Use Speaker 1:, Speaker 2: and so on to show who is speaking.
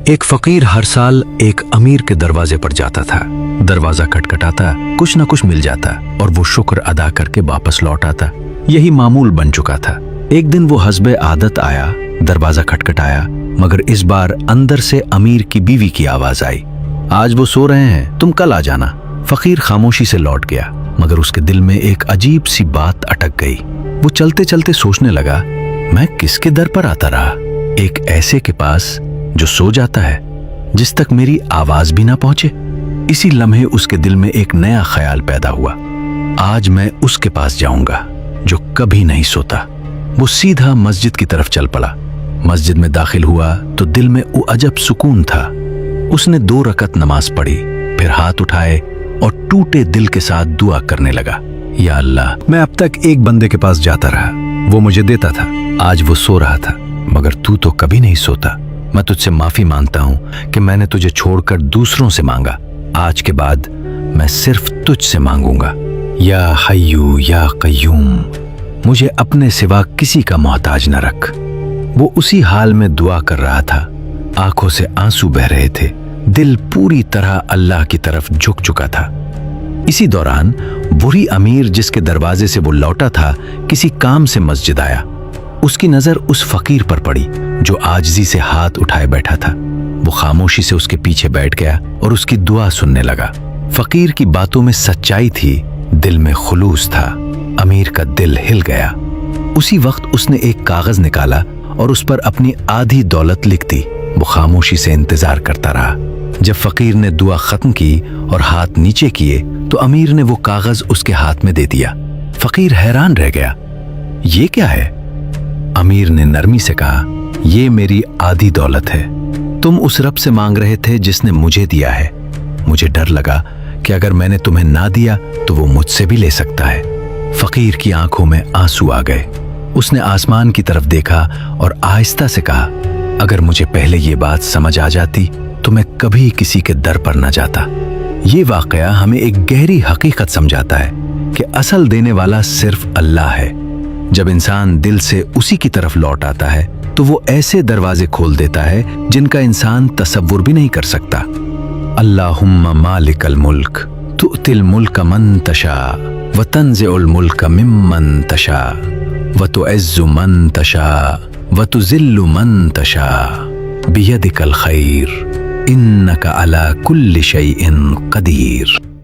Speaker 1: एक फकीर हर साल एक अमीर के दरवाजे पर जाता था। दरवाजा खटखटाता, कुछ न कुछ मिल जाता और वो शुक्र अदा करके वापस लौट आता। यही मामूल बन चुका था। एक दिन वो हस्बे आदत आया, दरवाजा खटखटाया, मगर इस बार अंदर से अमीर की बीवी की आवाज आई, आज वो सो रहे हैं, तुम कल आ जाना। फकीर खामोशी से लौट गया, मगर उसके दिल में एक अजीब सी बात अटक गई। वो चलते चलते सोचने लगा, मैं किसके दर पर आता रहा, एक ऐसे के पास जो सो जाता है, जिस तक मेरी आवाज भी ना पहुंचे। इसी लम्हे उसके दिल में एक नया ख्याल पैदा हुआ, आज मैं उसके पास जाऊंगा जो कभी नहीं सोता। वो सीधा मस्जिद की तरफ चल पड़ा। मस्जिद में दाखिल हुआ तो दिल में वो अजब सुकून था। उसने 2 रकत नमाज पढ़ी, फिर हाथ उठाए और टूटे दिल के साथ दुआ करने लगा, या अल्लाह, मैं अब तक एक बंदे के पास जाता रहा, वो मुझे देता था, आज वो सो रहा था, मगर तू तो कभी नहीं सोता। मैं तुझसे माफी मांगता हूं कि मैंने तुझे छोड़कर दूसरों से मांगा। आज के बाद मैं सिर्फ तुझसे मांगूंगा। या हय्यू या कय्यूम, मुझे अपने सिवा किसी का मोहताज न रख। वो उसी हाल में दुआ कर रहा था, आंखों से आंसू बह रहे थे, दिल पूरी तरह अल्लाह की तरफ झुक चुका था। इसी दौरान बुरी अमीर जिसके दरवाजे से वो लौटा था, किसी काम से मस्जिद आया। उसकी नजर उस फकीर पर पड़ी जो आजिज़ी से हाथ उठाए बैठा था। वो खामोशी से उसके पीछे बैठ गया और उसकी दुआ सुनने लगा। फकीर की बातों में सच्चाई थी, दिल में खुलूस था। अमीर का दिल हिल गया। उसी वक्त उसने एक कागज निकाला और उस पर अपनी आधी दौलत लिख दी। वो खामोशी से इंतजार करता रहा। जब फकीर ने दुआ खत्म की और हाथ नीचे किए तो अमीर ने वो कागज उसके हाथ में दे दिया। फकीर हैरान रह गया, ये क्या है? अमीर ने नरमी से कहा, ये मेरी आधी दौलत है, तुम उस रब से मांग रहे थे जिसने मुझे दिया है। मुझे डर लगा कि अगर मैंने तुम्हें ना दिया तो वो मुझसे भी ले सकता है। फकीर की आंखों में आंसू आ गए। उसने आसमान की तरफ देखा और आहिस्ता से कहा, अगर मुझे पहले ये बात समझ आ जाती तो मैं कभी किसी के दर पर न जाता। ये वाकया हमें एक गहरी हकीकत समझाता है कि असल देने वाला सिर्फ अल्लाह है। जब इंसान दिल से उसी की तरफ लौट आता है तो वो ऐसे दरवाजे खोल देता है जिनका इंसान तसव्वुर भी नहीं कर सकता। अल्लाहुम्मा मालिकल मुल्क तुअतिल मुल्क मन तशा व तंज़िउल मुल्क मिम्मन तशा व तुइज़्ज़ु मन तशा व तुज़िल्लु मन तशा बियदिकल खैर इन्नका अला कुल्लि शैइन क़दीर।